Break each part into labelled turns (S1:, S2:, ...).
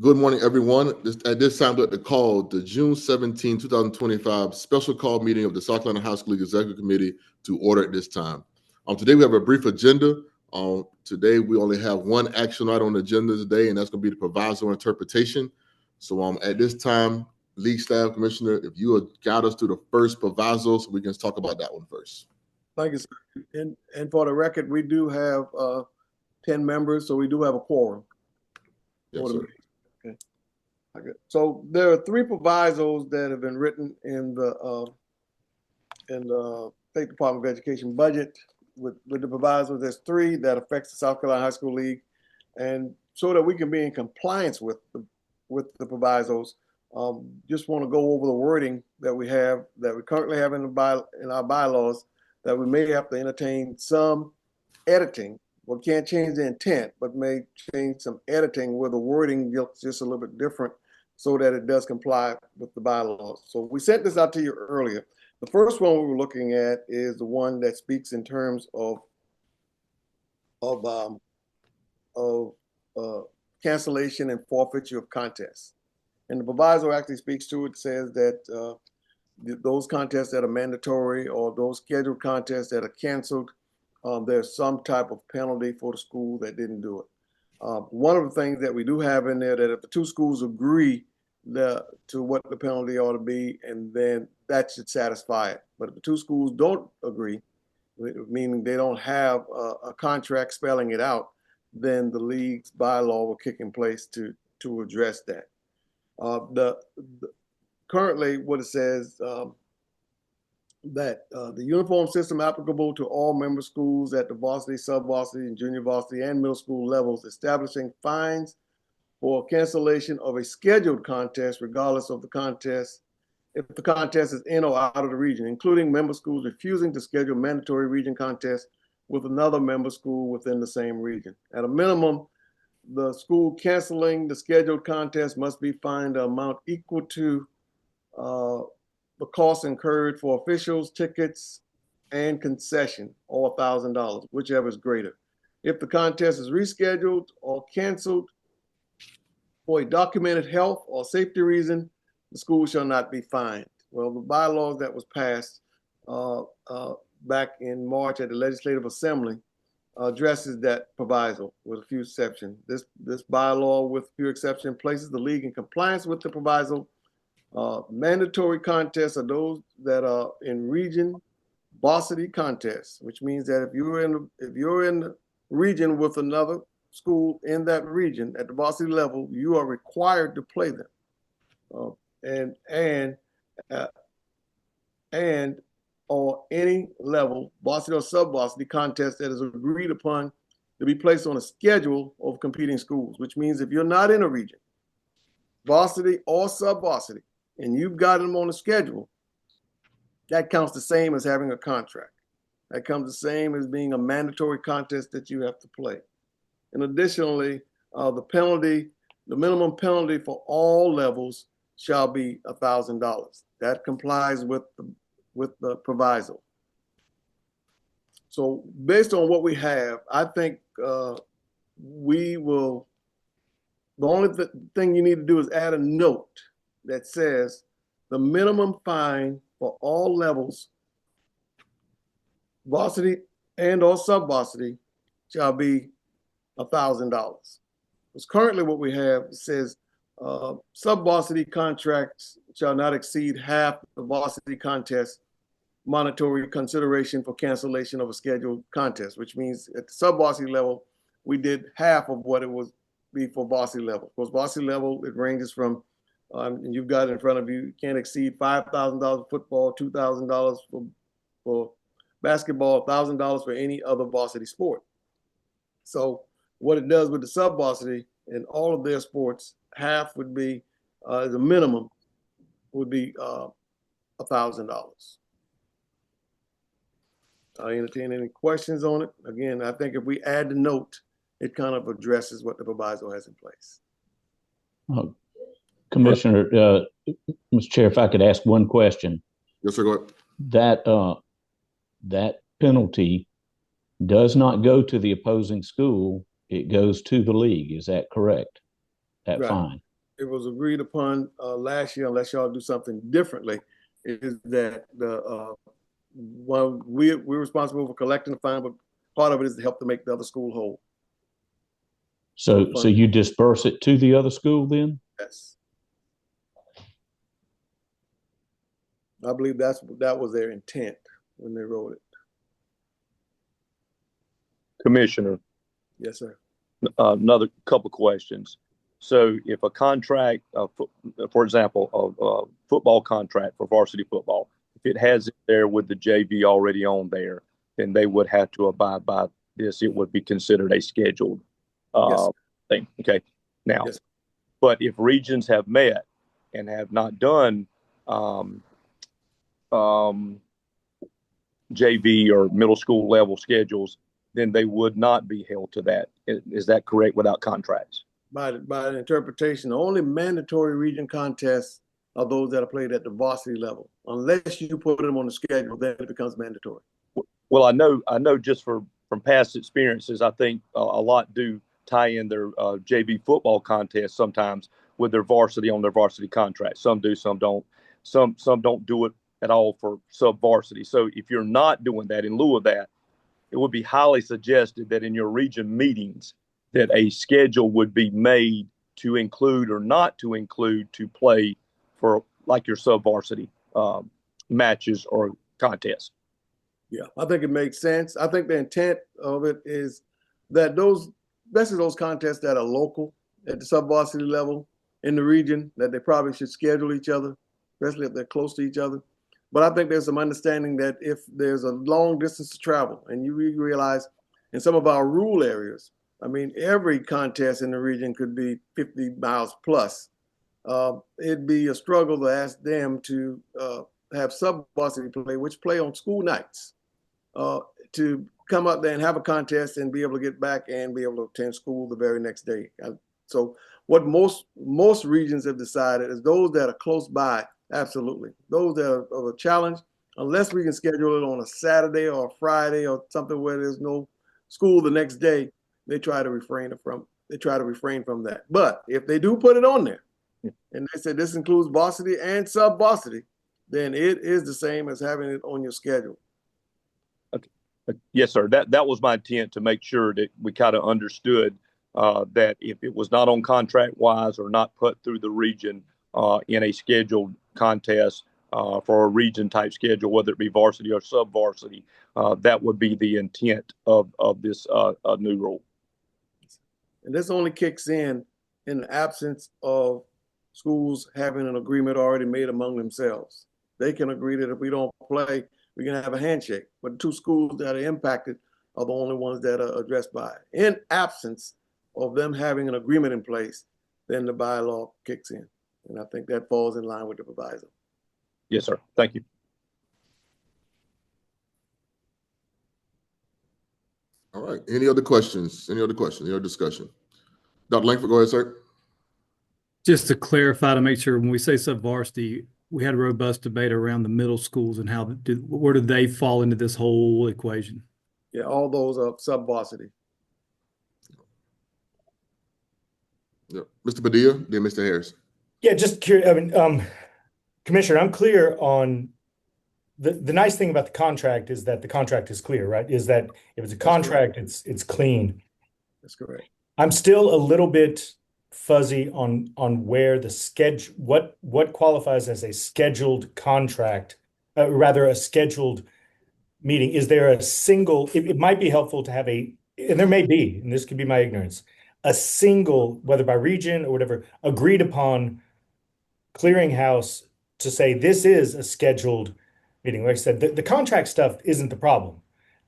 S1: Good morning, everyone. At this time, I'd like to call the June 17, 2025 special call meeting of the South Carolina High School League Executive Committee to order at this time. Today, we have a brief agenda. Today, we only have one action item on the agenda today, and that's going to be the proviso interpretation. So at this time, League staff, Commissioner, if you would guide us through the first proviso, so we can talk about that one first.
S2: Thank you, sir. And for the record, we do have 10 members, so we do have a quorum.
S1: Yes, sir.
S2: Okay. So there are three provisos that have been written in the State Department of Education budget. With the provisos, there's three that affects the South Carolina High School League, and so that we can be in compliance with the provisos, just want to go over the wording that we currently have in our bylaws, that we may have to entertain some editing. We can't change the intent, but may change some editing where the wording looks just a little bit different so that it does comply with the bylaws. So we sent this out to you earlier. The first one we were looking at is the one that speaks in terms of cancellation and forfeiture of contests. And the proviso actually speaks to it, says that those contests that are mandatory or those scheduled contests that are canceled, there's some type of penalty for the school that didn't do it. One of the things that we do have in there, that if the two schools agree to what the penalty ought to be, and then that should satisfy it. But if the two schools don't agree, meaning they don't have a contract spelling it out, then the league's bylaw will kick in place to address that. Currently, what it says, that the uniform system applicable to all member schools at the varsity, sub-varsity, and junior varsity and middle school levels, establishing fines for cancellation of a scheduled contest, regardless of the contest, if the contest is in or out of the region, including member schools refusing to schedule mandatory region contests with another member school within the same region. At a minimum, the school canceling the scheduled contest must be fined an amount equal to the costs incurred for officials, tickets, and concession, or $1,000, whichever is greater. If the contest is rescheduled or canceled for a documented health or safety reason, the school shall not be fined. Well, the bylaws that was passed back in March at the Legislative Assembly addresses that proviso with a few exceptions. This bylaw, with few exceptions, places the league in compliance with the proviso. Mandatory contests are those that are in region varsity contests, which means that if you're in the region with another school in that region at the varsity level, you are required to play them. And or any level, varsity or sub-varsity contest that is agreed upon to be placed on a schedule of competing schools, which means if you're not in a region, varsity or sub-varsity, and you've got them on a schedule, that counts the same as having a contract. That comes the same as being a mandatory contest that you have to play. And additionally, the minimum penalty for all levels shall be $1,000. That complies with the proviso. So based on what we have, I think we will, the only thing you need to do is add a note that says the minimum fine for all levels, varsity and or sub-varsity, shall be $1,000. Because currently what we have says sub-varsity contracts shall not exceed half the varsity contest monetary consideration for cancellation of a scheduled contest, which means at the sub-varsity level, we did half of what it would be for varsity level. Because varsity level, it ranges from, and you've got it in front of you, can't exceed $5,000 for football, $2,000 for basketball, $1,000 for any other varsity sport. So what it does with the sub-varsity in all of their sports, half would be, the minimum would be $1,000. I entertain any questions on it. Again, I think if we add the note, it kind of addresses what the proviso has in place.
S3: Commissioner, Mr. Chair, if I could ask one question.
S1: Yes, sir, go ahead.
S3: That penalty does not go to the opposing school. It goes to the league. Is that correct? That
S2: right.
S3: Fine.
S2: it was agreed upon last year, unless y'all do something differently, is that well, we're responsible for collecting the fine, but part of it is to help to make the other school whole.
S3: So you disperse it to the other school then?
S2: Yes. I believe that was their intent when they wrote it.
S4: Commissioner.
S2: Yes, sir.
S4: Another couple questions. So if a contract, for example, a football contract for varsity football, if it has it there with the JV already on there, then they would have to abide by this. It would be considered a scheduled
S2: Yes.
S4: thing. Okay. Now,
S2: Yes.
S4: but if regions have met and have not done JV or middle school level schedules, then they would not be held to that. Is that correct, without contracts?
S2: By an interpretation, the only mandatory region contests are those that are played at the varsity level. Unless you put them on the schedule, then it becomes mandatory.
S4: Well, I know just from past experiences, I think a lot do tie in their JV football contests sometimes with their varsity on their varsity contract. Some do, some don't. Some don't do it at all for sub varsity. So if you're not doing that, in lieu of that, it would be highly suggested that in your region meetings that a schedule would be made to include or not to include to play for like your sub varsity matches or contests.
S2: Yeah, I think it makes sense. I think the intent of it is that those, especially those contests that are local at the sub-varsity level in the region, that they probably should schedule each other, especially if they're close to each other. But I think there's some understanding that if there's a long distance to travel, and you realize in some of our rural areas, I mean, every contest in the region could be 50 miles plus. It'd be a struggle to ask them to have sub-varsity play, which play on school nights, to come up there and have a contest and be able to get back and be able to attend school the very next day. So what most regions have decided is those that are close by, absolutely. Those that are of a challenge, unless we can schedule it on a Saturday or a Friday or something where there's no school the next day, they try to refrain from that. But if they do put it on there, and they said this includes varsity and sub-varsity, then it is the same as having it on your schedule.
S4: Okay. Yes, sir. That was my intent, to make sure that we kind of understood that if it was not on contract wise or not put through the region in a scheduled contest for a region type schedule, whether it be varsity or sub-varsity, that would be the intent of this new rule.
S2: And this only kicks in the absence of schools having an agreement already made among themselves. They can agree that if we don't play, we can have a handshake. But the two schools that are impacted are the only ones that are addressed by it. In absence of them having an agreement in place, then the bylaw kicks in. And I think that falls in line with the proviso.
S4: Yes, sir. Thank you.
S1: All right. Any other questions? Any other discussion? Dr. Langford, go ahead, sir.
S5: Just to clarify, to make sure, when we say sub-varsity, we had a robust debate around the middle schools and where do they fall into this whole equation?
S2: Yeah, all those are sub-varsity.
S1: Yeah. Mr. Padilla, then Mr. Harris.
S6: Yeah, just curious. I mean, Commissioner, I'm clear on the nice thing about the contract is that the contract is clear, right? Is that if it's a contract, it's clean.
S2: That's correct.
S6: I'm still a little bit fuzzy on where the schedule, what qualifies as a scheduled contract, rather a scheduled meeting. Is there a single, it might be helpful to have and there may be, and this could be my ignorance, a single, whether by region or whatever, agreed upon clearinghouse to say this is a scheduled meeting. Like I said, the contract stuff isn't the problem.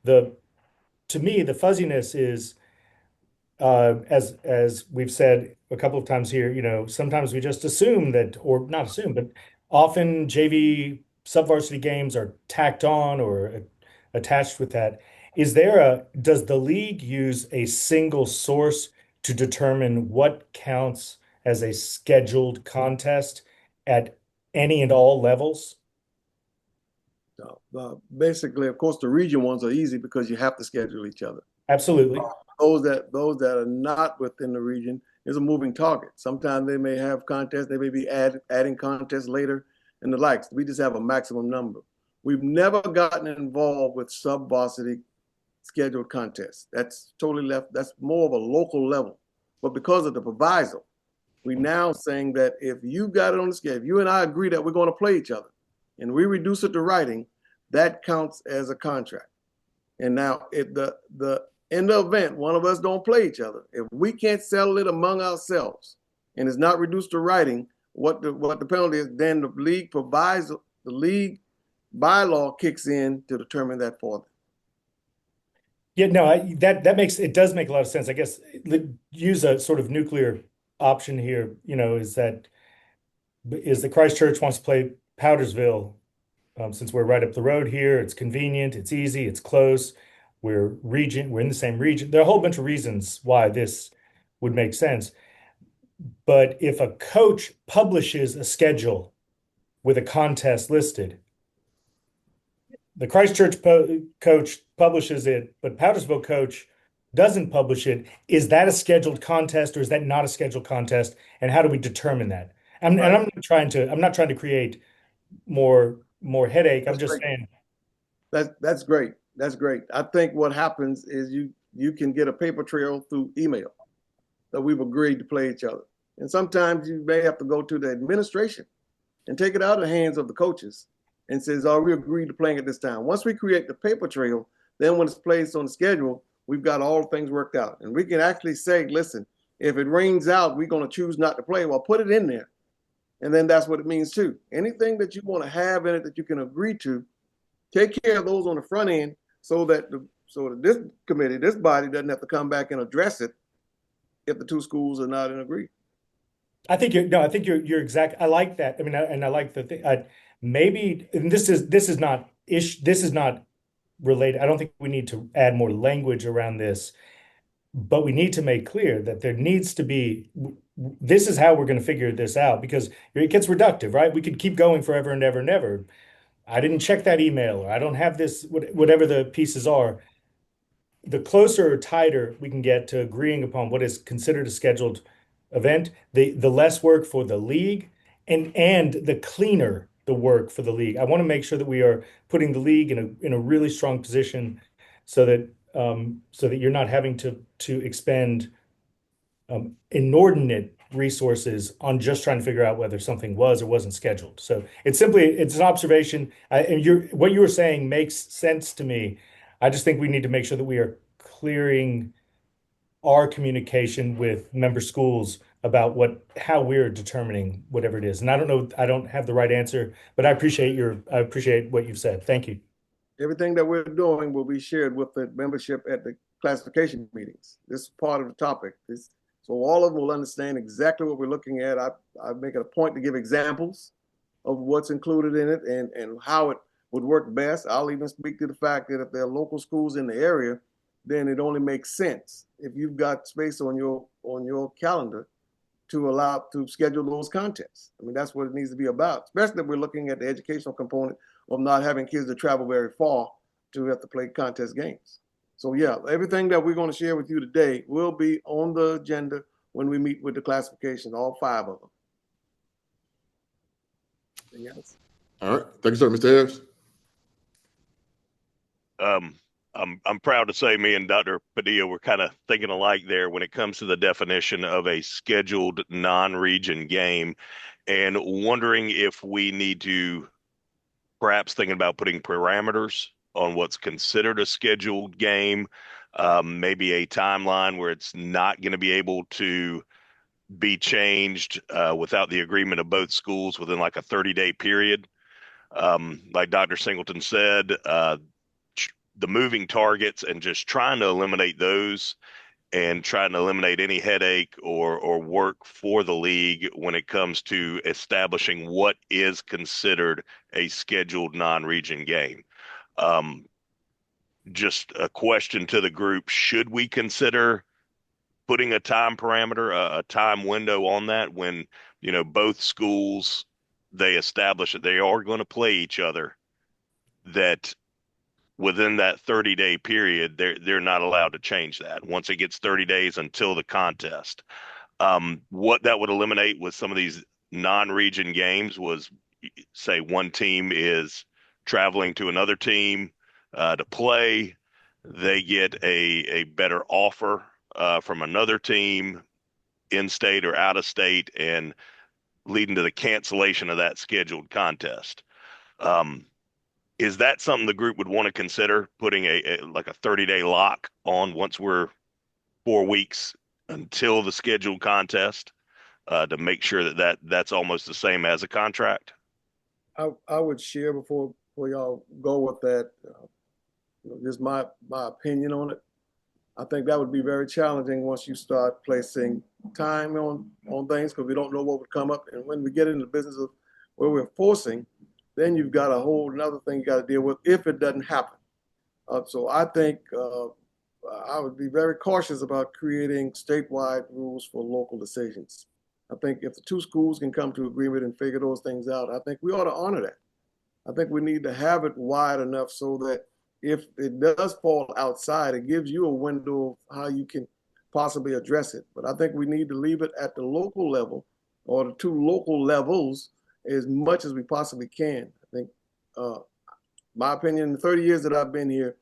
S6: To me, the fuzziness is, as we've said a couple of times here, sometimes we just assume that, or not assume, but often JV sub-varsity games are tacked on or attached with that. Does the league use a single source to determine what counts as a scheduled contest at any and all levels?
S2: Basically, of course, the region ones are easy because you have to schedule each other.
S6: Absolutely.
S2: Those that are not within the region, is a moving target. Sometimes they may have contests, they may be adding contests later and the likes. We just have a maximum number. We've never gotten involved with sub-varsity scheduled contests. That's totally left. That's more of a local level. But because of the proviso, we now saying that if you got it on the schedule, if you and I agree that we're going to play each other, and we reduce it to writing, that counts as a contract. And now, if in the event one of us don't play each other, if we can't settle it among ourselves, and it's not reduced to writing, what the penalty is, then the league provides, the league bylaw kicks in to determine that for them.
S6: Yeah, no, it does make a lot of sense. I guess use a sort of nuclear option here, is that the Christchurch wants to play Powdersville, since we're right up the road here, it's convenient, it's easy, it's close, we're in the same region. There are a whole bunch of reasons why this would make sense. But if a coach publishes a schedule with a contest listed, the Christchurch coach publishes it, but Powdersville coach doesn't publish it, is that a scheduled contest or is that not a scheduled contest? And how do we determine that? And I'm not trying to create more headache. I'm just saying.
S2: That's great. That's great. I think what happens is you can get a paper trail through email that we've agreed to play each other. And sometimes you may have to go to the administration and take it out of the hands of the coaches and says, we agreed to playing at this time. Once we create the paper trail, then when it's placed on the schedule, we've got all things worked out. And we can actually say, listen, if it rains out, we're going to choose not to play. Well, put it in there. And then that's what it means too. Anything that you want to have in it that you can agree to, take care of those on the front end so that this committee, this body doesn't have to come back and address it if the two schools are not in agreement.
S6: I think you're exact. I like that. I mean, I like the thing. Maybe, and this is not related. I don't think we need to add more language around this, but we need to make clear that there needs to be. This is how we're going to figure this out, because it gets reductive, right? We could keep going forever and ever and ever. I didn't check that email, or I don't have this, whatever the pieces are. The closer or tighter we can get to agreeing upon what is considered a scheduled event, the less work for the league, and the cleaner the work for the league. I want to make sure that we are putting the league in a really strong position so that you're not having to expend inordinate resources on just trying to figure out whether something was or wasn't scheduled. So it's an observation. And what you were saying makes sense to me. I just think we need to make sure that we are clearing our communication with member schools about how we're determining whatever it is. And I don't know, I don't have the right answer, but I appreciate what you've said. Thank you.
S2: Everything that we're doing will be shared with the membership at the classification meetings. This is part of the topic. So all of them will understand exactly what we're looking at. I make it a point to give examples of what's included in it and how it would work best. I'll even speak to the fact that if there are local schools in the area, then it only makes sense if you've got space on your calendar to allow to schedule those contests. I mean, that's what it needs to be about, especially if we're looking at the educational component of not having kids to travel very far to have to play contest games. So yeah, everything that we're going to share with you today will be on the agenda when we meet with the classifications, all 5 of them. Anything else?
S1: All right. Thank you, sir. Mr. Harris.
S7: I'm proud to say me and Dr. Padilla were kind of thinking alike there when it comes to the definition of a scheduled non-region game, and wondering if we need to perhaps thinking about putting parameters on what's considered a scheduled game, maybe a timeline where it's not going to be able to be changed without the agreement of both schools within like a 30-day period. Like Dr. Singleton said, the moving targets and just trying to eliminate those and trying to eliminate any headache or work for the league when it comes to establishing what is considered a scheduled non-region game. Just a question to the group, should we consider putting a time parameter, a time window on that when, both schools, they establish that they are going to play each other, that within that 30-day period, they're not allowed to change that once it gets 30 days until the contest. What that would eliminate with some of these non-region games was, say, one team is traveling to another team to play. They get a better offer from another team in state or out of state, and leading to the cancellation of that scheduled contest. Is that something the group would want to consider, putting like a 30-day lock on once we're 4 weeks until the scheduled contest to make sure that's almost the same as a contract?
S2: I would share before y'all go with that. Just my opinion on it. I think that would be very challenging once you start placing time on things, because we don't know what would come up. And when we get into the business of where we're forcing, then you've got a whole another thing you got to deal with if it doesn't happen. So I think I would be very cautious about creating statewide rules for local decisions. I think if the two schools can come to agreement and figure those things out, I think we ought to honor that. I think we need to have it wide enough so that if it does fall outside, it gives you a window of how you can possibly address it. But I think we need to leave it at the local level, or the two local levels, as much as we possibly can. I think, my opinion, in the 30 years that I've been here,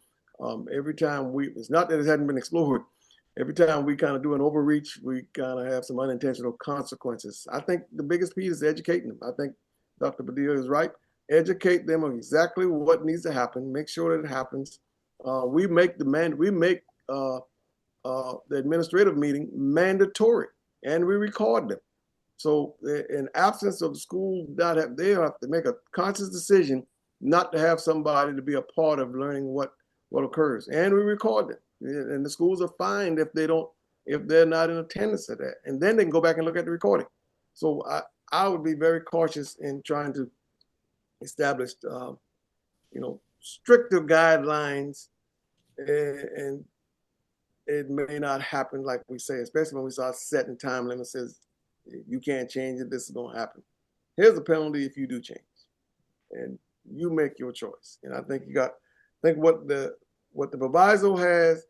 S2: every time it's not that it hadn't been explored, every time we kind of do an overreach, we kind of have some unintentional consequences. I think the biggest piece is educating them. I think Dr. Padilla is right. Educate them on exactly what needs to happen. Make sure that it happens. We make the administrative meeting mandatory, and we record them. So, in absence of the school they have to make a conscious decision not to have somebody to be a part of learning what occurs, and we record them. And the schools are fined if they're not in attendance at that, and then they can go back and look at the recording. So, I would be very cautious in trying to established, stricter guidelines, and it may not happen like we say, especially when we start setting time limits. Says you can't change it. This is going to happen. Here's the penalty if you do change, and you make your choice. And I think what the proviso has,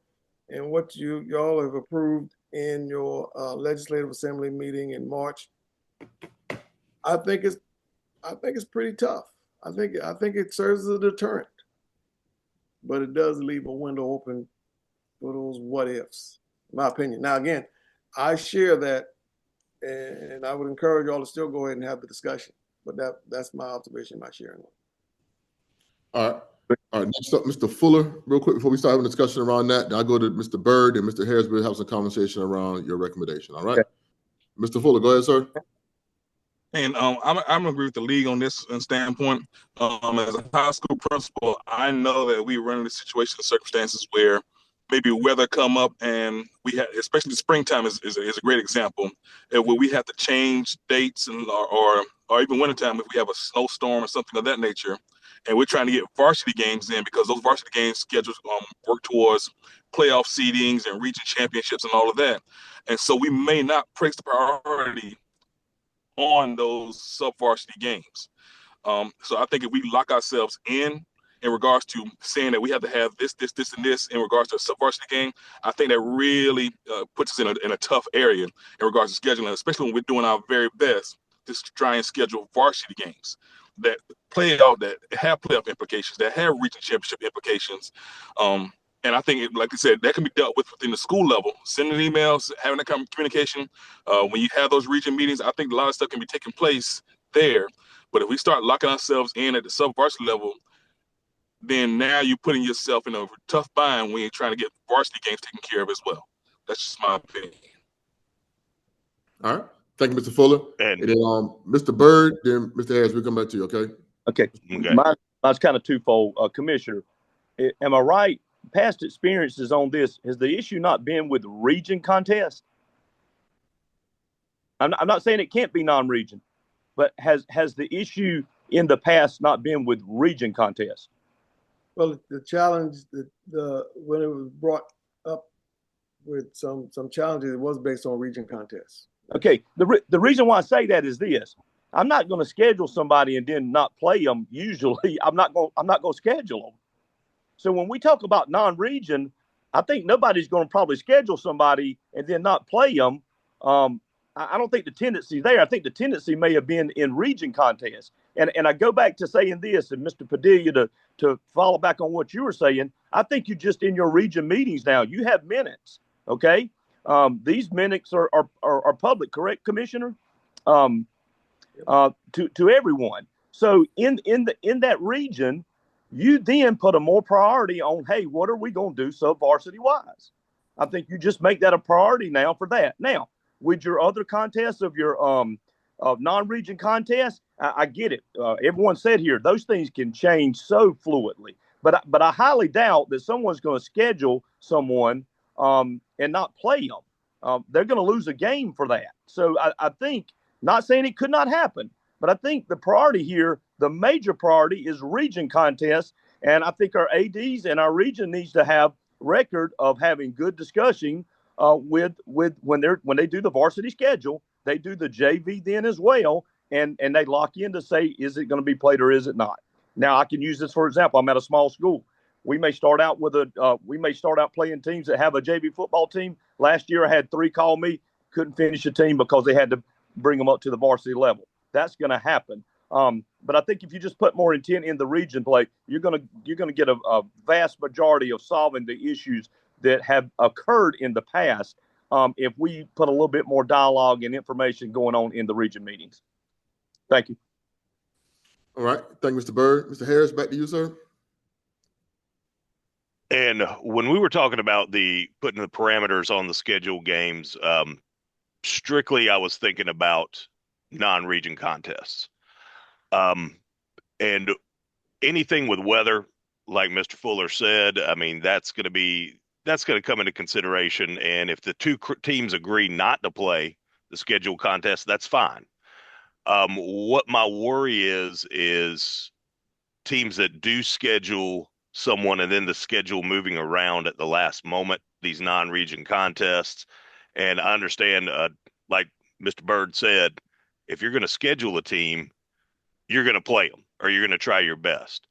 S2: and what y'all have approved in your legislative assembly meeting in March, I think it's pretty tough. I think it serves as a deterrent, but it does leave a window open for those what ifs, in my opinion. Now, again, I share that, and I would encourage y'all to still go ahead and have the discussion. But that's my observation, my sharing.
S1: All right. Next up, Mr. Fuller, real quick before we start having a discussion around that. Then I'll go to Mr. Byrd and Mr. Harris. We'll have some conversation around your recommendation. All right, okay. Mr. Fuller, go ahead, sir.
S8: And I'm agree with the league on this standpoint. As a high school principal, I know that we run into situations and circumstances where maybe weather come up, and we have, especially the springtime is a great example, where we have to change dates or even wintertime if we have a snowstorm or something of that nature, and we're trying to get varsity games in, because those varsity games schedules work towards playoff seedings and region championships and all of that, and so we may not place the priority on those sub-varsity games. So I think if we lock ourselves in regards to saying that we have to have this, and this in regards to a sub-varsity game, I think that really puts us in a tough area in regards to scheduling, especially when we're doing our very best to try and schedule varsity games that play out, that have playoff implications, that have region championship implications. And I think, like I said, that can be dealt with within the school level, sending emails, having that kind of communication. When you have those region meetings, I think a lot of stuff can be taking place there. But if we start locking ourselves in at the sub-varsity level, then now you're putting yourself in a tough bind when you're trying to get varsity games taken care of as well. That's just my opinion.
S1: All right. Thank you, Mr. Fuller. And then Mr. Byrd, then Mr. Harris, we'll come back to you, okay?
S4: Okay. Mine's kind of twofold. Commissioner, am I right? Past experiences on this, has the issue not been with region contests? I'm not saying it can't be non-region, but has the issue in the past not been with region contests?
S2: Well, the challenge when it was brought up with some challenges, it was based on region contests.
S4: Okay, the reason why I say that is this: I'm not going to schedule somebody and then not play them. Usually, I'm not going to schedule them. So when we talk about non-region, I think nobody's going to probably schedule somebody and then not play them I don't think the tendency there. I think the tendency may have been in region contests. And I go back to saying this, and Mr. Padilla, to follow back on what you were saying, I think you just in your region meetings now, you have minutes, okay? These minutes are public, correct, Commissioner? To everyone. So in that region, you then put a more priority on, hey, what are we going to do sub-varsity wise? I think you just make that a priority now for that. Now, with your other contests of your of non-region contests, I get it. Everyone said here, those things can change so fluidly. But I highly doubt that someone's going to schedule someone and not play them. They're going to lose a game for that. So I think, not saying it could not happen, but I think the priority here, the major priority is region contests. And I think our ADs and our region needs to have record of having good discussion with when they do the varsity schedule. They do the JV then as well, and they lock in to say, is it going to be played or is it not? Now, I can use this for example. I'm at a small school. We may start out playing teams that have a JV football team. Last year, I had 3 call me, couldn't finish a team because they had to bring them up to the varsity level. That's going to happen. But I think if you just put more intent in the region play, you're going to get a vast majority of solving the issues that have occurred in the past. If we put a little bit more dialogue and information going on in the region meetings. Thank you.
S1: All right. Thank you, Mr. Byrd. Mr. Harris, back to you, sir.
S7: And when we were talking about putting the parameters on the scheduled games, strictly I was thinking about non-region contests. And anything with weather, like Mr. Fuller said, I mean, that's going to come into consideration. And if the two teams agree not to play the scheduled contest, that's fine. What my worry is teams that do schedule someone and then the schedule moving around at the last moment, these non-region contests. And I understand, like Mr. Byrd said, if you're going to schedule a team, you're going to play them or you're going to try your best.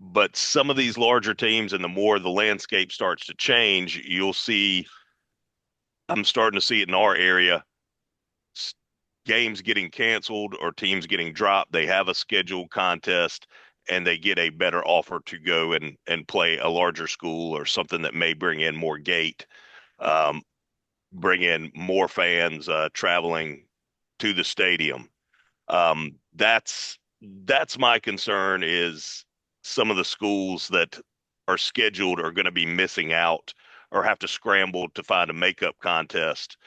S7: But some of these larger teams, and the more the landscape starts to change, you'll see, I'm starting to see it in our area, games getting canceled or teams getting dropped. They have a scheduled contest and they get a better offer to go and play a larger school or something that may bring in more gate, bring in more fans traveling to the stadium. That's my concern, is some of the schools that are scheduled are going to be missing out or have to scramble to find a makeup contest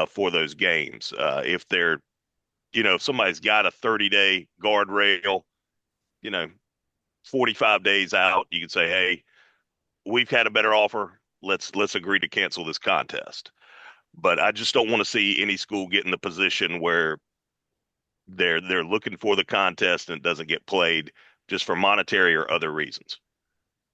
S7: for those games. If they're, if somebody's got a 30-day guardrail, 45 days out, you can say, hey, we've had a better offer. Let's agree to cancel this contest. But I just don't want to see any school get in the position where they're looking for the contest and it doesn't get played just for monetary or other reasons.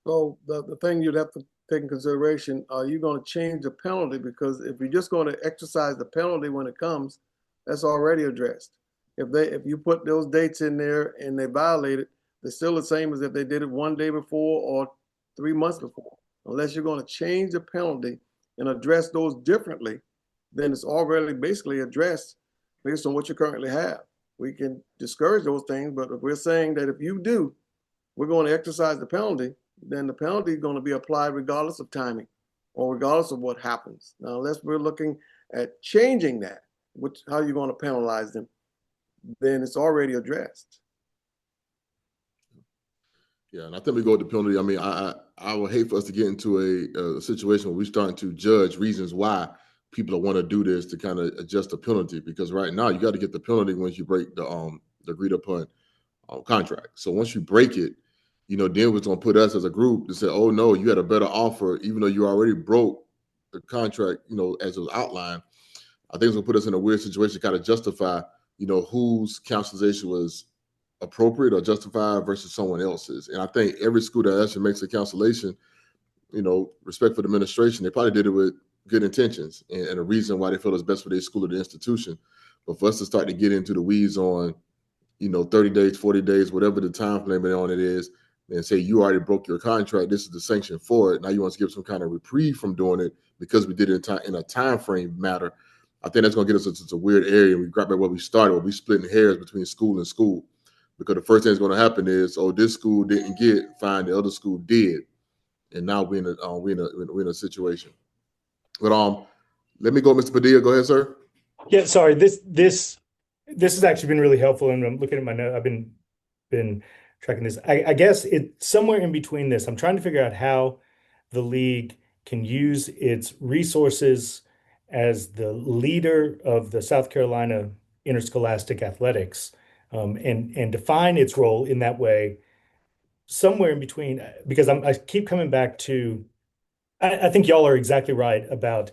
S2: So the thing you'd have to take in consideration, are you going to change the penalty? Because if you're just going to exercise the penalty when it comes, that's already addressed. If you put those dates in there and they violate it, they're still the same as if they did it one day before or 3 months before. Unless you're going to change the penalty and address those differently, then it's already basically addressed based on what you currently have. We can discourage those things, but if we're saying that if you do, we're going to exercise the penalty, then the penalty is going to be applied regardless of timing or regardless of what happens. Now, unless we're looking at changing that, how you're going to penalize them, then it's already addressed.
S1: Yeah, and I think we go with the penalty. I mean, I would hate for us to get into a situation where we're starting to judge reasons why people want to do this to kind of adjust the penalty, because right now you got to get the penalty once you break the agreed upon contract. So once you break it, then it's going to put us as a group to say, oh no, you had a better offer, even though you already broke the contract, as it was outlined. I think it's going to put us in a weird situation to kind of justify, whose cancellation was appropriate or justified versus someone else's. And I think every school that actually makes a cancellation, respect for the administration, they probably did it with good intentions and a reason why they feel it's best for their school or the institution. But for us to start to get into the weeds on, 30 days, 40 days, whatever the time frame on it is, and say you already broke your contract, this is the sanction for it. Now you want to give some kind of reprieve from doing it because we did it in a time frame matter. I think that's going to get us into a weird area. We grab at where we started, where we splitting hairs between school and school, because the first thing that's going to happen is, oh, this school didn't get fined, the other school did, and now we're in a situation. But let me go, Mr. Padilla. Go ahead, sir.
S6: Yeah, sorry. This has actually been really helpful, and I'm looking at my note. I've been tracking this. I guess it's somewhere in between this. I'm trying to figure out how the league can use its resources as the leader of the South Carolina interscholastic athletics, and define its role in that way, somewhere in between. Because I keep coming back to, I think y'all are exactly right about,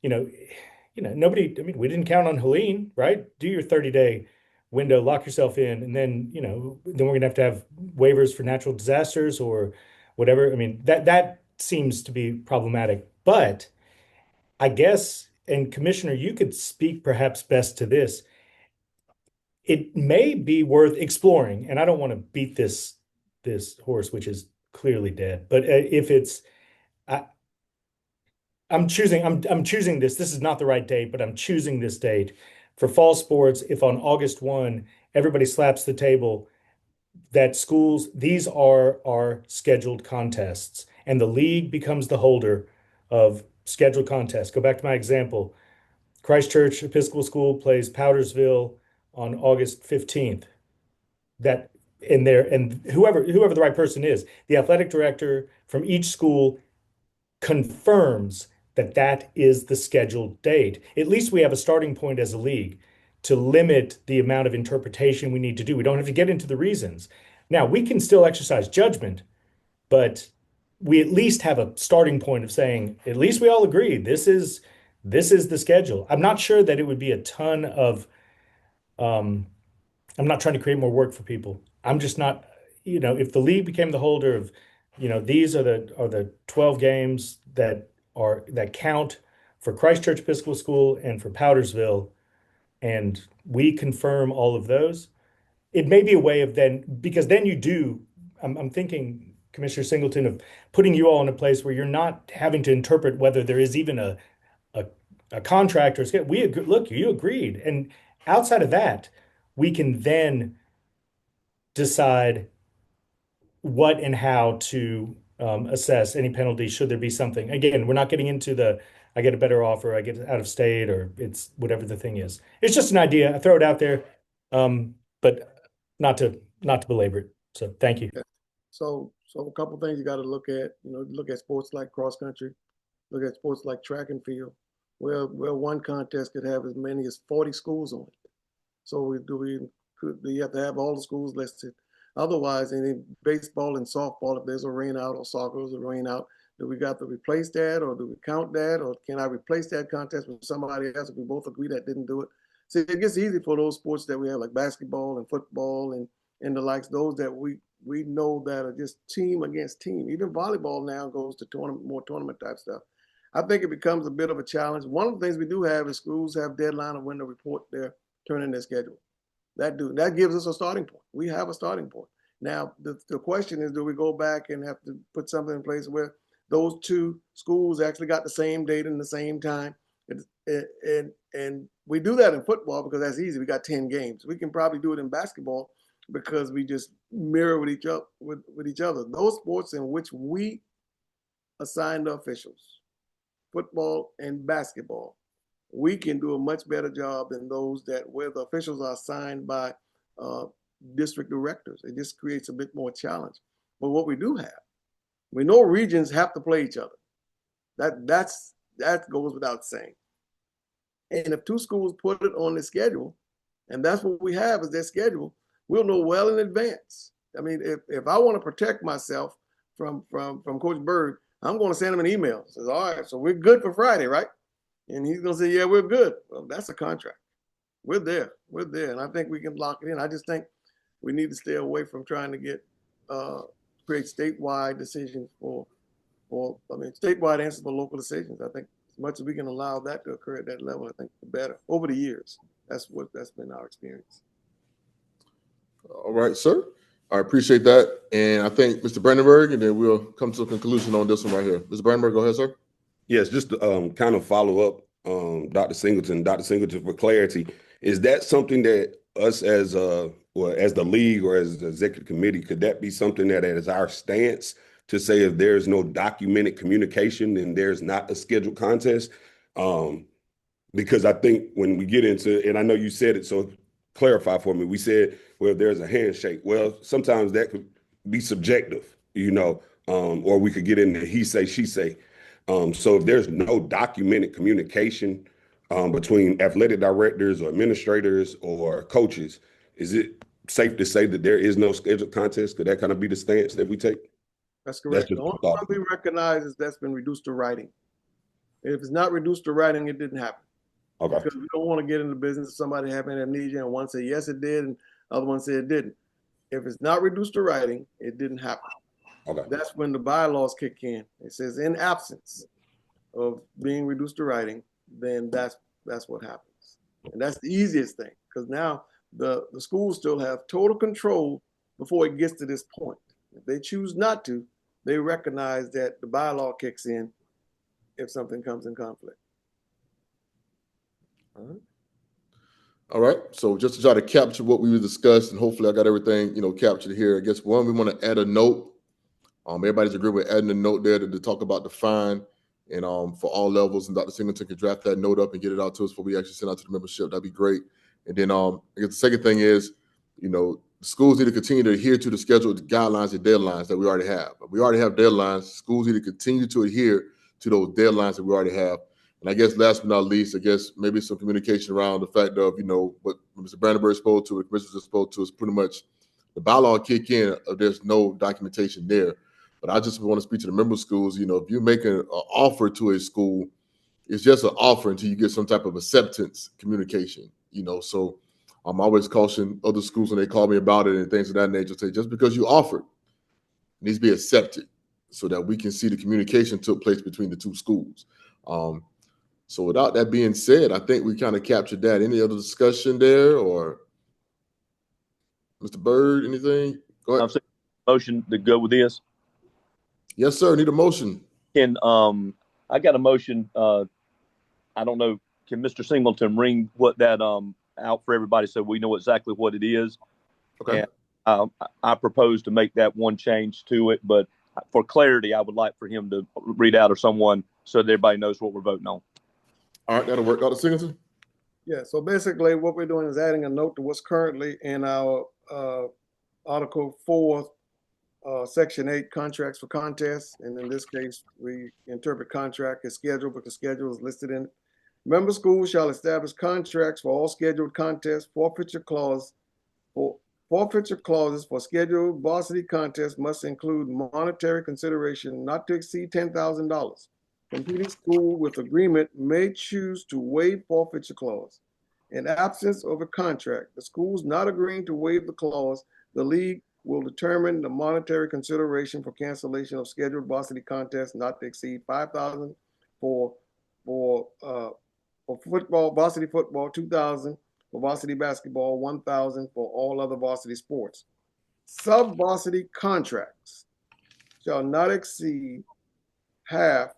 S6: nobody. I mean, we didn't count on Helene, right? Do your 30-day window, lock yourself in, and then then we're gonna have to have waivers for natural disasters or whatever. I mean, that seems to be problematic. But I guess, and Commissioner, you could speak perhaps best to this. It may be worth exploring, and I don't want to beat this horse, which is clearly dead. But if it's, I'm choosing this. This is not the right date, but I'm choosing this date for fall sports. If on August 1, everybody slaps the table that schools, these are scheduled contests, and the league becomes the holder of scheduled contests. Go back to my example. Christchurch Episcopal School plays Powdersville on August 15th. And whoever the right person is, the athletic director from each school confirms that is the scheduled date. At least we have a starting point as a league to limit the amount of interpretation we need to do. We don't have to get into the reasons. Now, we can still exercise judgment, but we at least have a starting point of saying, at least we all agree, this is the schedule. I'm not sure that it would be a ton of, I'm not trying to create more work for people. I'm just not, if the league became the holder of, these are the 12 games that count for Christchurch Episcopal School and for Powdersville, and we confirm all of those, it may be a way of because then you do, I'm thinking, Commissioner Singleton, of putting you all in a place where you're not having to interpret whether there is even a contract or schedule. Look, you agreed. And outside of that, we can then decide what and how to assess any penalty should there be something. Again, we're not getting into I get a better offer, I get out of state, or it's whatever the thing is. It's just an idea. I throw it out there, but not to belabor it. So thank you.
S2: So a couple things you got to look at. Look at sports like cross country, look at sports like track and field, where one contest could have as many as 40 schools on it. So you have to have all the schools listed. Otherwise, in baseball and softball, if there's a rain out, or soccer there's a rain out, do we got to replace that, or do we count that, or can I replace that contest with somebody else if we both agree that didn't do it? So it gets easy for those sports that we have, like basketball and football and the likes, those that we know that are just team against team. Even volleyball now goes to more tournament type stuff. I think it becomes a bit of a challenge. One of the things we do have is schools have deadline of when to report their turn in their schedule. That gives us a starting point. We have a starting point. Now, the question is, do we go back and have to put something in place where those two schools actually got the same date and the same time? And we do that in football because that's easy. We got 10 games. We can probably do it in basketball because we just mirror with each other. Those sports in which we assign the officials, football and basketball, we can do a much better job than those where the officials are assigned by district directors. It just creates a bit more challenge. But what we do have, we know regions have to play each other. That goes without saying. And if two schools put it on the schedule, and that's what we have is their schedule, we'll know well in advance. I mean, if I want to protect myself from Coach Bird, I'm going to send him an email. Says, all right, so we're good for Friday, right? And he's going to say, yeah, we're good. Well, that's a contract. We're there. And I think we can lock it in. I just think we need to stay away from trying to create statewide decisions statewide answers for local decisions. I think as much as we can allow that to occur at that level, I think the better. Over the years, that's been our experience.
S1: All right, sir. I appreciate that. And I think Mr. Brandenburg, and then we'll come to a conclusion on this one right here. Mr. Brandenburg, go ahead, sir.
S9: Yes, just to kind of follow up Dr. Singleton. Dr. Singleton, for clarity, is that something that us as as the league or as the executive committee, could that be something that is our stance to say if there's no documented communication, then there's not a scheduled contest? Because I think when we get into, and I know you said it, so clarify for me, we said, well, there's a handshake. Well, sometimes that could be subjective, or we could get into he say, she say. So if there's no documented communication between athletic directors or administrators or coaches, is it safe to say that there is no scheduled contest? Could that kind of be the stance that we take?
S2: That's correct. The only one we recognize is that's been reduced to writing. If it's not reduced to writing, it didn't happen.
S9: Okay.
S2: Because we don't want to get into the business of somebody having amnesia and one say yes it did and the other one say it didn't. If it's not reduced to writing, it didn't happen.
S9: Okay.
S2: That's when the bylaws kick in. It says in absence of being reduced to writing, then that's what happens. And that's the easiest thing, because now the schools still have total control before it gets to this point. If they choose not to, they recognize that the bylaw kicks in if something comes in conflict.
S1: All right. So just to try to capture what we discussed, and hopefully I got everything, captured here. I guess one, we want to add a note. Everybody's agreed with adding a note there to talk about the fine, and for all levels. And Dr. Singleton can draft that note up and get it out to us before we actually send out to the membership. That'd be great. And then I guess the second thing is, schools need to continue to adhere to the scheduled guidelines and deadlines that we already have. We already have deadlines. Schools need to continue to adhere to those deadlines that we already have. And I guess last but not least, I guess maybe some communication around the fact of, what Mr. Brandenburg spoke to, the commissioners spoke to, is pretty much the bylaw kick in if there's no documentation there. But I just want to speak to the member schools. If you're making an offer to a school, it's just an offer until you get some type of acceptance communication, So I'm always caution other schools when they call me about it and things of that nature, say just because you offered, it needs to be accepted so that we can see the communication took place between the two schools. So without that being said, I think we kind of captured that. Any other discussion there, or Mr. Bird, anything? Go ahead.
S4: Motion to go with this.
S1: Yes, sir. Need a motion.
S4: I got a motion. I don't know. Can Mr. Singleton ring what that out for everybody so we know exactly what it is?
S1: Okay.
S4: And, I propose to make that one change to it, but for clarity, I would like for him to read out or someone so that everybody knows what we're voting on.
S1: All right, that'll work. Dr. Singleton?
S2: Yeah, so basically what we're doing is adding a note to what's currently in our Article 4, Section 8, contracts for contests. And in this case, we interpret contract as schedule because schedule is listed in it. Member schools shall establish contracts for all scheduled contests. Forfeiture clauses for scheduled varsity contests must include monetary consideration not to exceed $10,000. Competing school with agreement may choose to waive forfeiture clause. In absence of a contract, the schools not agreeing to waive the clause, the league will determine the monetary consideration for cancellation of scheduled varsity contests not to exceed $5,000 for football, varsity football, $2,000 for varsity basketball, $1,000 for all other varsity sports. Sub-varsity contracts shall not exceed half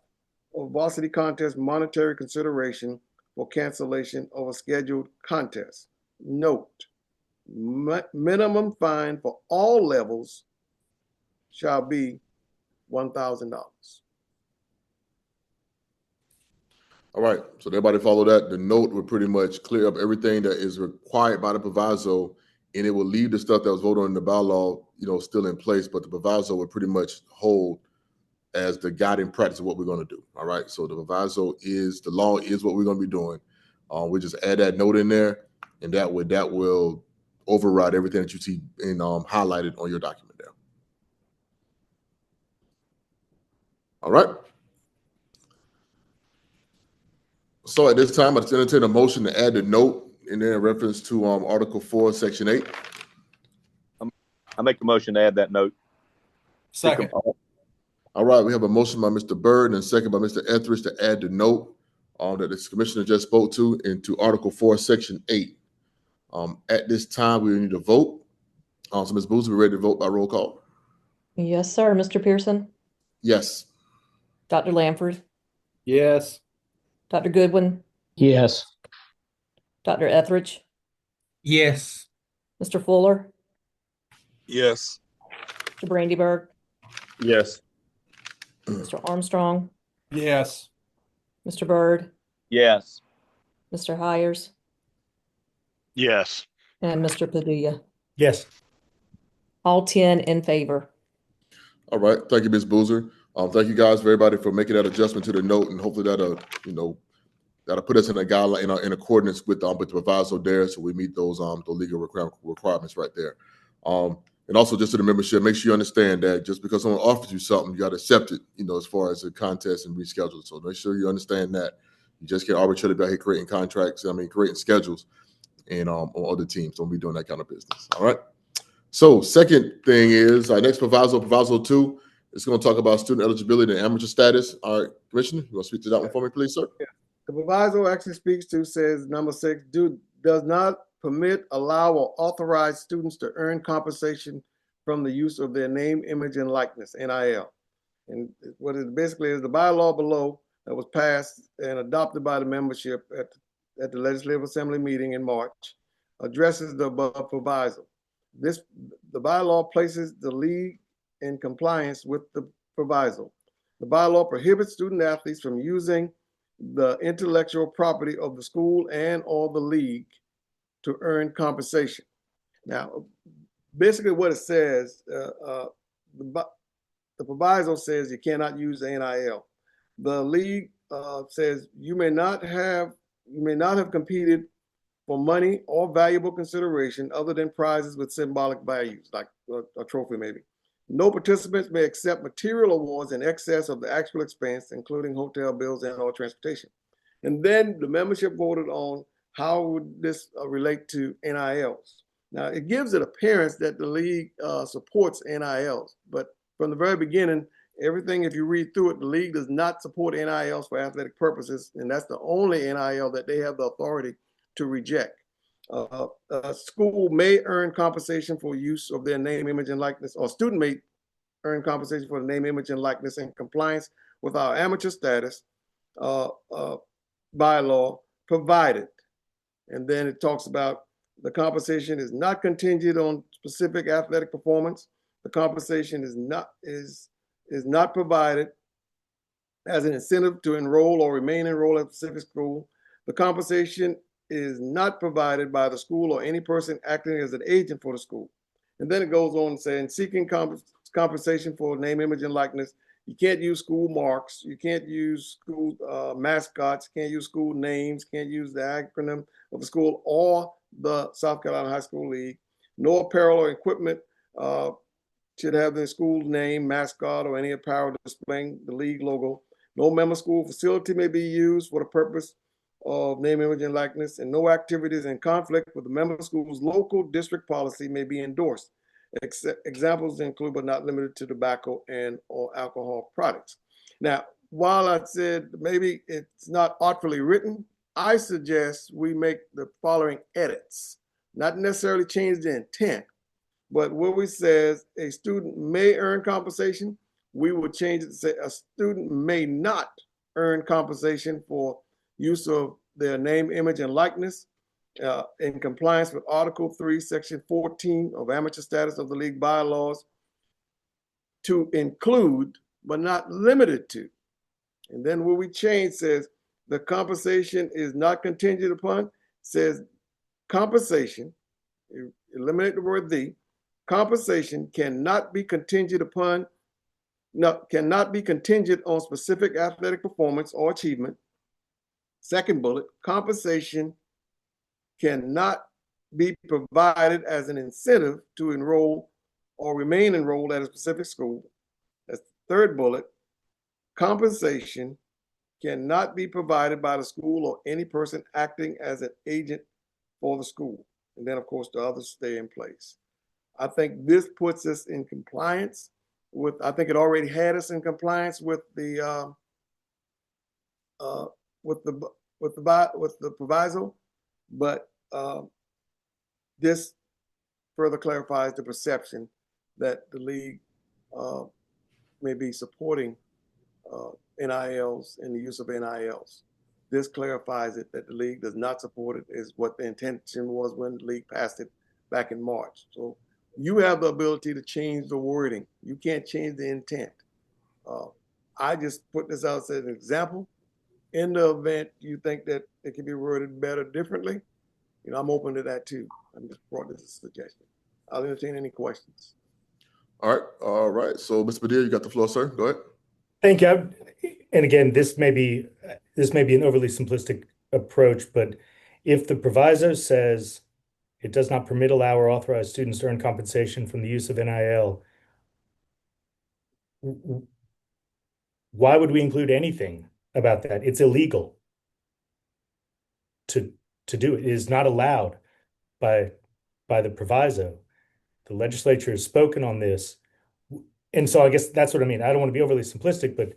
S2: of varsity contest monetary consideration for cancellation of a scheduled contest. Note, minimum fine for all levels shall be $1,000.
S1: All right, so everybody follow that. The note will pretty much clear up everything that is required by the proviso, and it will leave the stuff that was voted on in the bylaw, still in place, but the proviso will pretty much hold as the guiding practice of what we're going to do. All right, so the proviso is, the law is what we're going to be doing. We just add that note in there, and that will override everything that you see in highlighted on your document there. All right. So at this time, I'd entertain a motion to add the note in there in reference to Article 4, Section 8.
S4: I make the motion to add that note.
S10: Second.
S1: All right, we have a motion by Mr. Bird and a second by Mr. Etheridge to add the note that the commissioner just spoke to into Article 4, Section 8. At this time, we need to vote. So Ms. Booz, we're ready to vote by roll call.
S11: Yes, sir. Mr. Pearson?
S1: Yes.
S11: Dr. Lanford?
S10: Yes.
S11: Dr. Goodwin?
S3: Yes.
S11: Dr. Etheridge,
S10: Yes.
S11: Mr. Fuller,
S8: Yes.
S11: Mr. Brandyberg,
S4: Yes.
S11: Mr. Armstrong,
S10: Yes.
S11: Mr. Byrd,
S4: Yes.
S11: Mr. Hires,
S7: Yes.
S11: and Mr. Padilla.
S6: Yes.
S11: All 10 in favor.
S1: All right. Thank you, Ms. Boozer. Thank you guys, everybody, for making that adjustment to the note, and hopefully that'll put us in a guideline, in accordance with the proviso there, so we meet those the legal requirements right there. And also, just to the membership, make sure you understand that just because someone offers you something, you got to accept it. As far as the contest and reschedule. So make sure you understand that you just can't arbitrarily be out here creating contracts. Creating schedules, and on other teams. Don't be doing that kind of business. All right. So second thing is our next proviso 2. It's going to talk about student eligibility and amateur status. All right, Commissioner, you want to speak to that one for me, please, sir?
S2: Yeah. The proviso actually speaks to, says number 6, does not permit, allow, or authorize students to earn compensation from the use of their name, image, and likeness, NIL. And what it basically is, the bylaw below that was passed and adopted by the membership at the Legislative Assembly meeting in March addresses the above proviso. The bylaw places the league in compliance with the proviso. The bylaw prohibits student athletes from using the intellectual property of the school and or the league to earn compensation. Now, basically what it says, the proviso says you cannot use the NIL. The league says you may not have competed for money or valuable consideration other than prizes with symbolic values, like a trophy maybe. No participants may accept material awards in excess of the actual expense, including hotel bills and or transportation. And then the membership voted on how would this relate to NILs. Now, it gives it appearance that the league supports NILs, but from the very beginning, everything, if you read through it, the league does not support NILs for athletic purposes, and that's the only NIL that they have the authority to reject. A school may earn compensation for use of their name, image, and likeness, or a student may earn compensation for the name, image, and likeness in compliance with our amateur status bylaw, provided. And then it talks about the compensation is not contingent on specific athletic performance. The compensation is not provided as an incentive to enroll or remain enrolled at a specific school. The compensation is not provided by the school or any person acting as an agent for the school. And then it goes on saying, seeking compensation for name, image, and likeness. You can't use school marks. You can't use school mascots. Can't use school names. Can't use the acronym of the school or the South Carolina High School League. No apparel or equipment should have the school name, mascot, or any apparel displaying the league logo. No member school facility may be used for the purpose of name, image, and likeness, and no activities in conflict with the member school's local district policy may be endorsed. Examples include, but not limited to, tobacco and or alcohol products. Now, while I said maybe it's not artfully written, I suggest we make the following edits, not necessarily change the intent, but what we says a student may earn compensation, we would change it to say a student may not earn compensation for use of their name, image, and likeness in compliance with Article 3, Section 14 of Amateur Status of the League bylaws, to include, but not limited to. And then what we change says the compensation is not contingent upon, says compensation, eliminate the word the, compensation cannot be contingent upon, cannot be contingent on specific athletic performance or achievement. Second bullet, compensation cannot be provided as an incentive to enroll or remain enrolled at a specific school. That's the third bullet. Compensation cannot be provided by the school or any person acting as an agent for the school. And then, of course, the others stay in place. I think this puts us in compliance with, I think it already had us in compliance with the proviso, but this further clarifies the perception that the league may be supporting NILs and the use of NILs. this clarifies it, that the league does not support it, is what the intention was when the league passed it back in March. So you have the ability to change the wording. You can't change the intent. I just put this out as an example. In the event you think that it can be worded better differently, I'm open to that too. I just brought this as a suggestion. I'll entertain any questions.
S1: All right. So, Mr. Padilla, you got the floor, sir. Go ahead.
S6: Thank you. And again, this may be an overly simplistic approach, but if the proviso says it does not permit, allow, or authorize students to earn compensation from the use of NIL, why would we include anything about that? It's illegal to do it. It is not allowed by the proviso. The legislature has spoken on this. And so I guess that's what I mean. I don't want to be overly simplistic,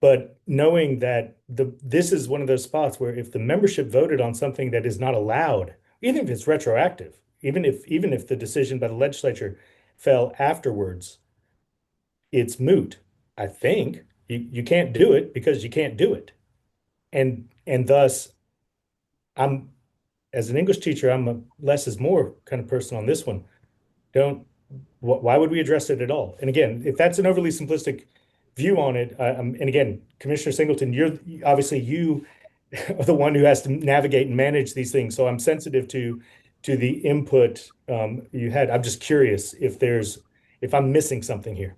S6: but knowing that this is one of those spots where if the membership voted on something that is not allowed, even if it's retroactive, even if the decision by the legislature fell afterwards, it's moot. I think you can't do it because you can't do it. And thus, as an English teacher, I'm a less is more kind of person on this one. Why would we address it at all? And again, if that's an overly simplistic view on it, and again, Commissioner Singleton, you are the one who has to navigate and manage these things. So I'm sensitive to the input you had. I'm just curious if I'm missing something here.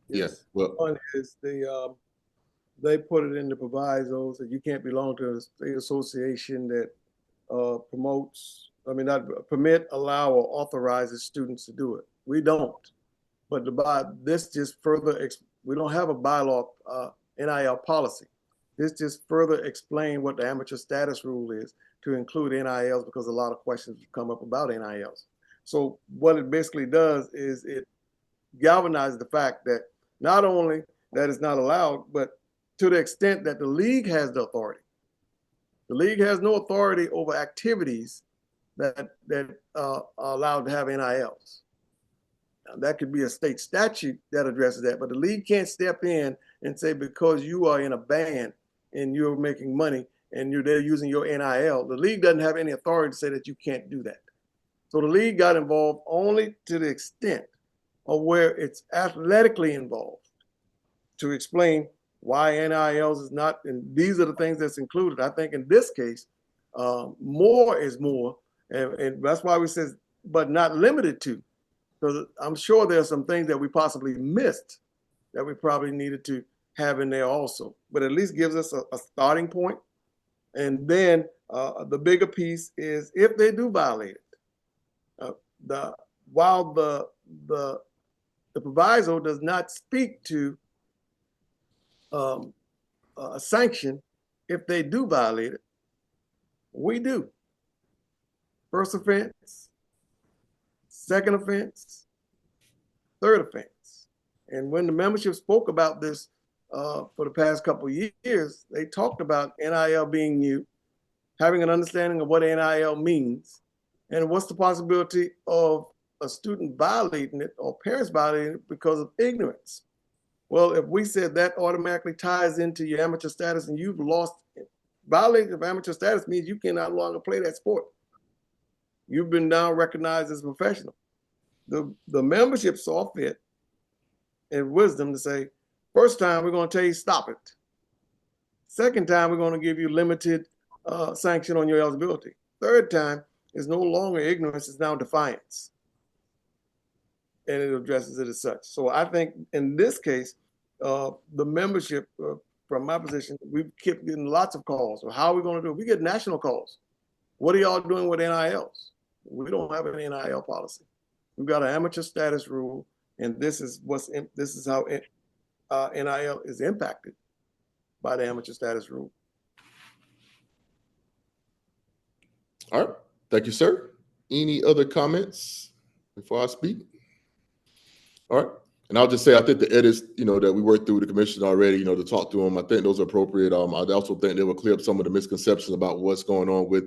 S1: Yes. Well,
S2: one is they put it in the provisos that you can't belong to a state association that not permit, allow, or authorizes students to do it. We don't. But this just further, we don't have a bylaw NIL policy. This just further explains what the amateur status rule is to include NILs, because a lot of questions come up about NILs. So what it basically does is it galvanizes the fact that not only that it's not allowed, but to the extent that the league has the authority. The league has no authority over activities that are allowed to have NILs. Now, that could be a state statute that addresses that, but the league can't step in and say, because you are in a band and you're making money and they're using your NIL, the league doesn't have any authority to say that you can't do that. So the league got involved only to the extent of where it's athletically involved to explain why NILs is not, and these are the things that's included. I think in this case, more is more, and that's why we said, but not limited to. So I'm sure there are some things that we possibly missed that we probably needed to have in there also, but at least gives us a starting point. And then the bigger piece is if they do violate it, while the proviso does not speak to a sanction if they do violate it, we do. First offense, second offense, third offense. And when the membership spoke about this for the past couple of years, they talked about NIL being new, having an understanding of what NIL means, and what's the possibility of a student violating it or parents violating it because of ignorance. Well, if we said that automatically ties into your amateur status and you've lost, violating of amateur status means you can no longer play that sport. You've been now recognized as a professional. The membership saw fit and wisdom to say, first time we're going to tell you stop it. Second time we're going to give you limited sanction on your eligibility. Third time is no longer ignorance, it's now defiance. And it addresses it as such. So I think in this case, the membership, from my position, we keep getting lots of calls. So how are we going to do it? We get national calls. What are y'all doing with NILs? We don't have an NIL policy. We've got an amateur status rule, and this is how NIL is impacted by the amateur status rule.
S1: All right. Thank you, sir. Any other comments before I speak? All right. And I'll just say, I think the edits, that we worked through the commission already, to talk to them, I think those are appropriate. I also think they will clear up some of the misconceptions about what's going on with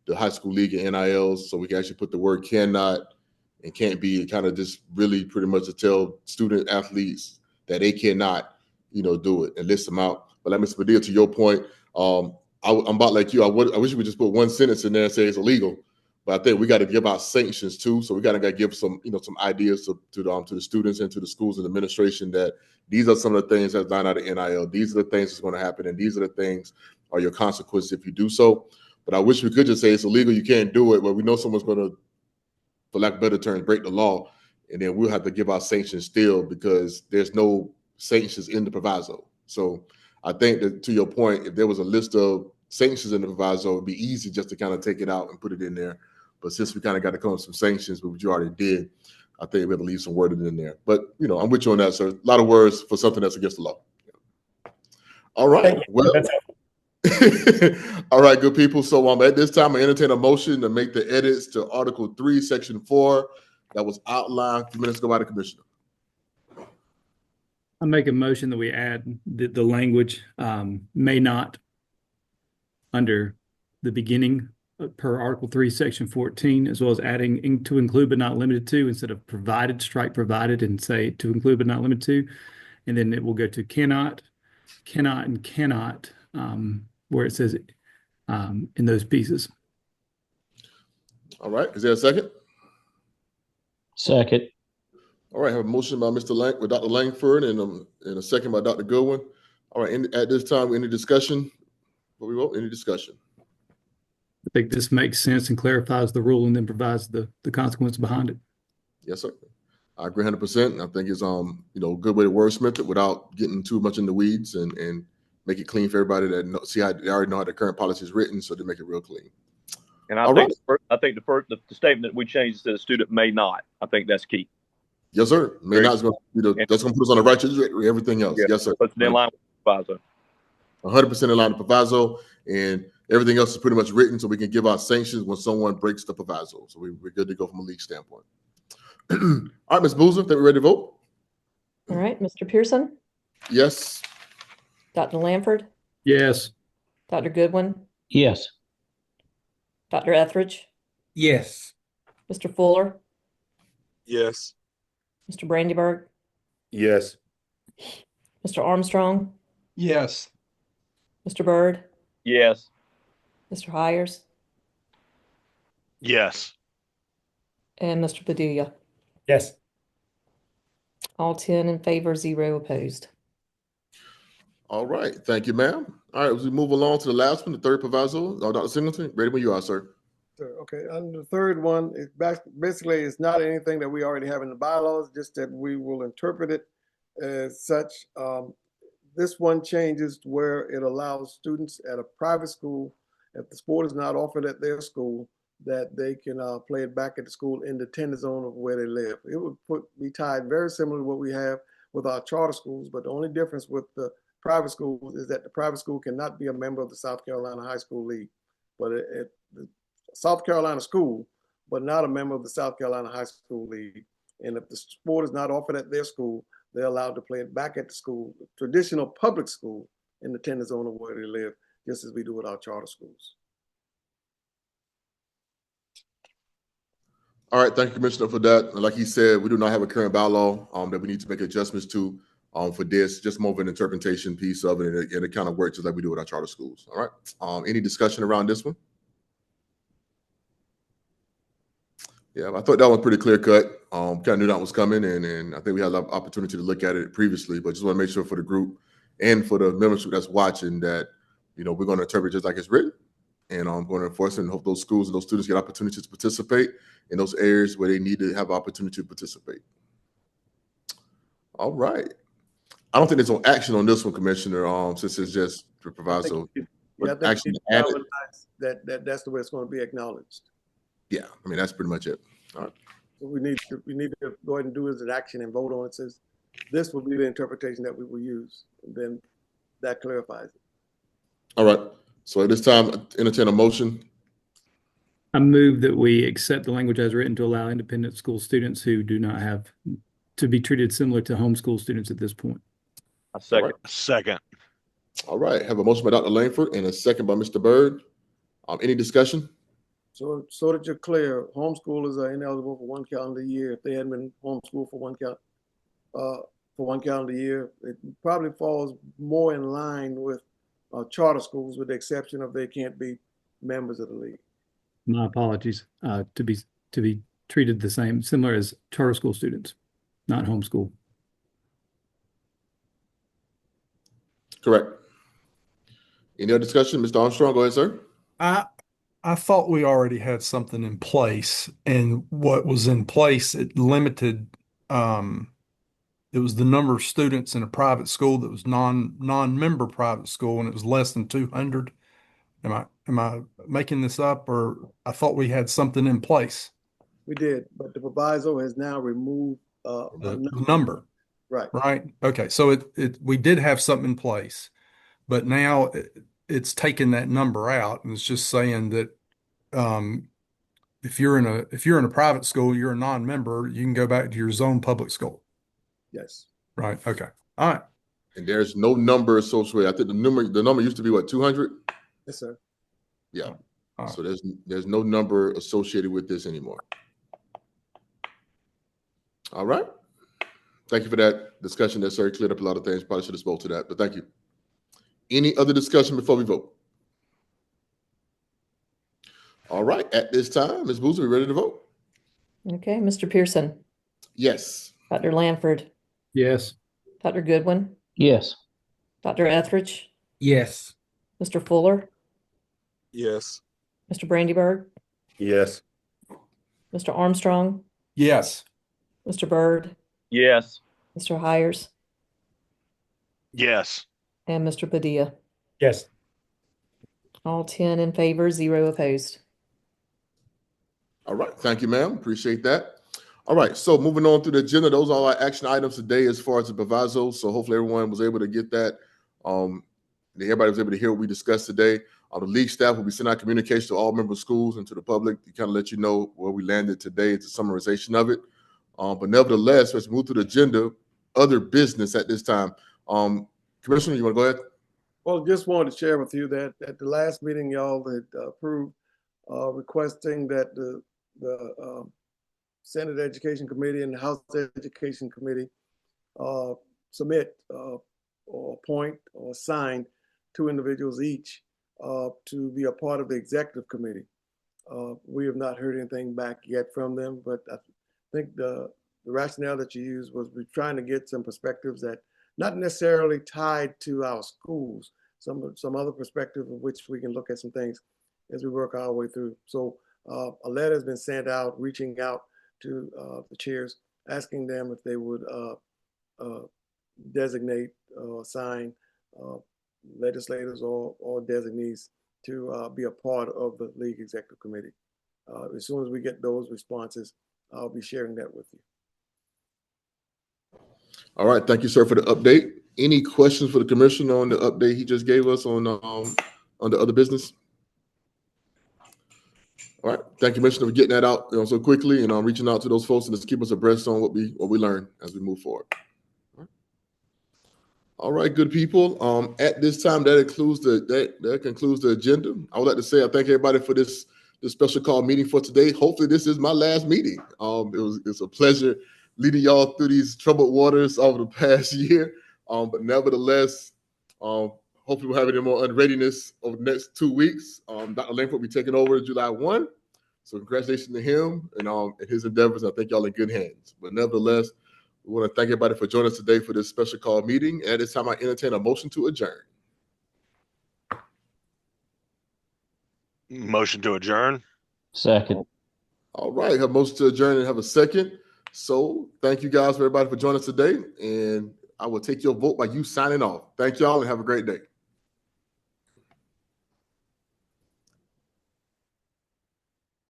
S1: the high school league and NILs. So we can actually put the word cannot and can't be, kind of just really pretty much to tell student athletes that they cannot, do it and list them out. But But like Mr. Padilla, to your point, I'm about like you. I wish we would just put one sentence in there and say it's illegal. But I think we got to give out sanctions too. So we got to give some, some ideas to the students and to the schools and administration that these are some of the things that's done out of NIL. These are the things that's going to happen, and these are the things are your consequences if you do so. But I wish we could just say it's illegal, you can't do it. But we know someone's going to, for lack of better terms, break the law, and then we'll have to give out sanctions still because there's no sanctions in the proviso. So I think that, to your point, if there was a list of sanctions in the proviso, it'd be easy just to kind of take it out and put it in there. But since we kind of got to come with some sanctions, which you already did, I think we have to leave some wording in there. But, I'm with you on that, sir. A lot of words for something that's against the law. All right. Well, all right, good people. So at this time, I entertain a motion to make the edits to Article 3, Section 4 that was outlined a few minutes ago by the commissioner.
S5: I make a motion that we add the language may not under the beginning per Article 3, Section 14, as well as adding to include but not limited to instead of provided, strike provided and say to include but not limited to. And then it will go to cannot, and cannot, where it says in those pieces.
S1: All right. Is there a second?
S3: Second.
S1: All right. I have a motion by with Dr. Langford and a second by Dr. Goodwin. All right. At this time, any discussion? Before we vote, any discussion?
S5: I think this makes sense and clarifies the rule and then provides the consequence behind it.
S1: Yes, sir. I agree 100%. I think it's a good way to wordsmith it without getting too much in the weeds and make it clean for everybody that see how they already know how the current policy is written, so they make it real clean.
S4: And I think the statement that we changed to the student may not. I think that's key.
S1: Yes, sir. May not is going to be that's going to put us on the right trajectory. Everything else, yes, sir.
S4: But in line with the proviso.
S1: 100% in line with the proviso, and everything else is pretty much written, so we can give out sanctions when someone breaks the proviso. So we're good to go from a league standpoint. All right, Ms. Boozer, think we're ready to vote?
S11: All right, Mr. Pearson,
S1: Yes.
S11: Dr. Lanford,
S5: Yes.
S11: Dr. Goodwin,
S3: Yes.
S11: Dr. Etheridge,
S10: Yes.
S11: Mr. Fuller,
S8: Yes.
S11: Mr. Brandyberg,
S9: Yes.
S11: Mr. Armstrong,
S10: Yes.
S11: Mr. Byrd,
S4: Yes.
S11: Mr. Hires,
S7: Yes.
S11: and Mr. Padilla.
S6: Yes.
S11: All 10 in favor, 0 opposed.
S1: All right. Thank you, ma'am. All right, as we move along to the last one, the third proviso. Dr. Singleton, ready when you are, sir.
S2: Okay, and the third one is basically it's not anything that we already have in the bylaws, just that we will interpret it as such. This one changes to where it allows students at a private school, if the sport is not offered at their school, that they can play it back at the school in the attendance zone of where they live. It would be tied very similar to what we have with our charter schools, but the only difference with the private schools is that the private school cannot be a member of the South Carolina High School League, but the South Carolina school, but not a member of the South Carolina High School League. And if the sport is not offered at their school, they're allowed to play it back at the school, traditional public school, in the attendance zone of where they live, just as we do with our charter schools.
S1: All right, thank you, Commissioner, for that. Like he said, we do not have a current bylaw that we need to make adjustments to for this, just more of an interpretation piece of it, and it kind of works just like we do with our charter schools. All right, any discussion around this one? Yeah, I thought that was pretty clear cut. Kind of knew that was coming, and I think we had an opportunity to look at it previously, but just want to make sure for the group and for the membership that's watching that, we're going to interpret just like it's written, and I'm going to enforce it and hope those schools and those students get opportunities to participate in those areas where they need to have opportunity to participate. All right. I don't think there's no action on this one, Commissioner, since it's just the proviso.
S2: That's the way it's going to be acknowledged.
S1: Yeah, I mean, that's pretty much it. All right.
S2: So we need to go ahead and do as an action and vote on it. Says this will be the interpretation that we will use. And then that clarifies it.
S1: All right. So at this time, entertain a motion.
S5: I move that we accept the language as written to allow independent school students who do not have to be treated similar to homeschool students at this point.
S4: A second.
S1: All right.
S7: Second.
S1: All right. Have a motion by Dr. Langford and a second by Mr. Byrd. Any discussion?
S2: So that you're clear, homeschoolers are ineligible for one calendar year if they hadn't been homeschooled for for 1 calendar year. It probably falls more in line with charter schools, with the exception of they can't be members of the league.
S5: My apologies. To be treated the same, similar as charter school students, not homeschool.
S1: Correct. Any other discussion? Mr. Armstrong, go ahead, sir.
S10: I thought we already had something in place, and what was in place, it limited, it was the number of students in a private school that was non-member private school, and it was less than 200. Am I making this up, or I thought we had something in place?
S2: We did, but the proviso has now removed
S10: The number.
S2: Right.
S10: Right. Okay. So we did have something in place, but now it's taken that number out, and it's just saying that if you're in a private school, you're a non-member, you can go back to your zone public school.
S2: Yes.
S10: Right. Okay. All right.
S1: And there's no number associated. I think the number used to be what, 200?
S2: Yes, sir.
S1: Yeah.
S10: Right.
S1: So there's no number associated with this anymore. All right. Thank you for that discussion. That sir cleared up a lot of things. Probably should have spoke to that, but thank you. Any other discussion before we vote? All right. At this time, Ms. Boozer, we ready to vote?
S11: Okay, Mr. Pearson,
S1: Yes.
S11: Dr. Lanford,
S5: Yes.
S11: Dr. Goodwin,
S3: Yes.
S11: Dr. Etheridge,
S10: Yes.
S11: Mr. Fuller,
S8: Yes.
S11: Mr. Brandyberg,
S9: Yes.
S11: Mr. Armstrong,
S10: Yes.
S11: Mr. Byrd,
S4: Yes.
S11: Mr. Hires,
S7: Yes.
S11: and Mr. Padilla.
S6: Yes.
S11: All 10 in favor, 0 opposed.
S1: All right. Thank you, ma'am. Appreciate that. All right. So moving on through the agenda, those are all our action items today as far as the proviso. So hopefully everyone was able to get that. Everybody was able to hear what we discussed today. The league staff will be sending out communication to all member schools and to the public to kind of let you know where we landed today. It's a summarization of it. But nevertheless, let's move through the agenda. Other business at this time. Commissioner, you want to go ahead?
S2: Well, just wanted to share with you that at the last meeting, y'all had approved requesting that the Senate Education Committee and the House Education Committee submit or appoint or assign 2 individuals each to be a part of the executive committee. We have not heard anything back yet from them, but I think the rationale that you used was we're trying to get some perspectives that not necessarily tied to our schools, some other perspective of which we can look at some things as we work our way through. So a letter has been sent out, reaching out to the chairs, asking them if they would designate or assign legislators or designees to be a part of the league executive committee. As soon as we get those responses, I'll be sharing that with you.
S1: All right. Thank you, sir, for the update. Any questions for the commissioner on the update he just gave us on the other business? All right. Thank you, Commissioner, for getting that out so quickly and reaching out to those folks and just keep us abreast on what we learn as we move forward. All right, good people. At this time, that concludes the agenda. I would like to say I thank everybody for this special call meeting for today. Hopefully, this is my last meeting. It's a pleasure leading y'all through these troubled waters over the past year. But nevertheless, hopefully we'll have any more unreadiness over the next 2 weeks. Dr. Langford will be taking over July 1. So congratulations to him and his endeavors. I think y'all in good hands. But nevertheless, we want to thank everybody for joining us today for this special call meeting. At this time, I entertain a motion to adjourn.
S7: Motion to adjourn.
S3: Second.
S1: All right, have a motion to adjourn and have a second. So thank you guys, everybody, for joining us today. And I will take your vote by you signing off. Thank y'all and have a great day.